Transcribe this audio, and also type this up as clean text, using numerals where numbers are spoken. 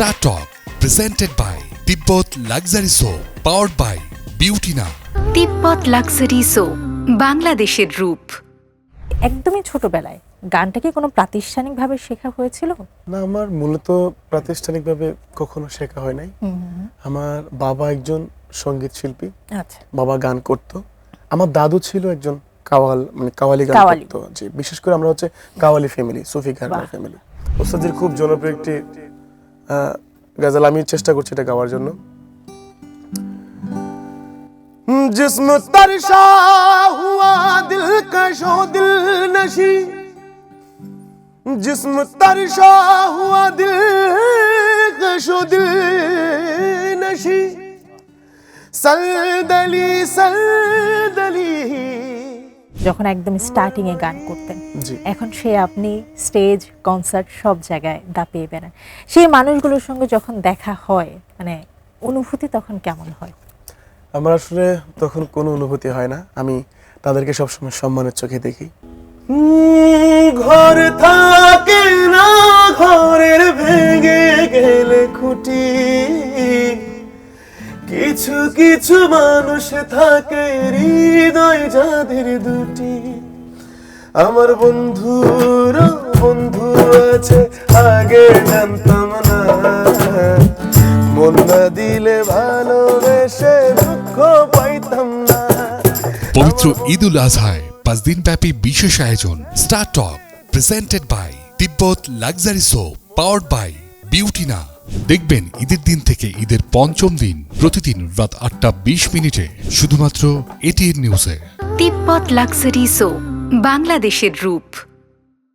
Star Talk, presented by Tibbot Luxury Soap, powered by Beautyna. Tibet luxury soap, বাংলাদেশের রূপ। একদমই ছোটবেলায় গানটা কি কোনো প্রাতিষ্ঠানিকভাবে শেখা হয়েছিল? না, আমার মূলত প্রাতিষ্ঠানিকভাবে কখনো শেখা হয় নাই। আমার বাবা একজন সঙ্গীত শিল্পী, আচ্ছা, বাবা গান করতো। আমার দাদু ছিল একজন কাওয়ালি গান করতো। জি, বিশেষ করে আমরা হচ্ছে কাওয়ালি ফ্যামিলি, সুফি গানের ফ্যামিলি। ওস্তাদের খুব জনপ্রিয় একটি গজল আমি চেষ্টা করছি এটা গাওয়ার জন্য। जिस्म तरशा हुआ दिलकशो दिल नशी, जिस्म तरशा हुआ दिलकशो दिल नशी, सलदली सलदली। যখন একদম স্টার্টিং এ গান করতেন, জি। এখন সে আপনি স্টেজ, কনসার্ট সব জায়গায় দাপিয়ে বেড়ান, সেই মানুষগুলোর সঙ্গে যখন দেখা হয় মানে অনুভূতি তখন কেমন হয়? আমার আসলে তখন কোনো অনুভূতি হয় না, আমি তাদেরকে সবসময় সম্মানের চোখে দেখি। ঘর থাকে না, ঘরের ভেঙে গেলে খুঁটি, কিছু কিছু মানুষ থাকে হৃদয় যাদের দুটি। আমার বন্ধুর বন্ধু আছে আগে জানতাম না, মন না দিলে ভালোবেসে দুঃখ পাইতাম না। পবিত্র ঈদ উল আজহায় 5 দিন ব্যাপী বিশেষ আয়োজন star talk, presented by Tibbet luxury soap, powered by Beautina. দেখবেন ঈদের দিন থেকে ঈদের পঞ্চম দিন প্রতিদিন রাত 8:20 শুধুমাত্র এটিএন নিউজে। তিব্বত লাক্সারি সোপ, বাংলাদেশের রূপ।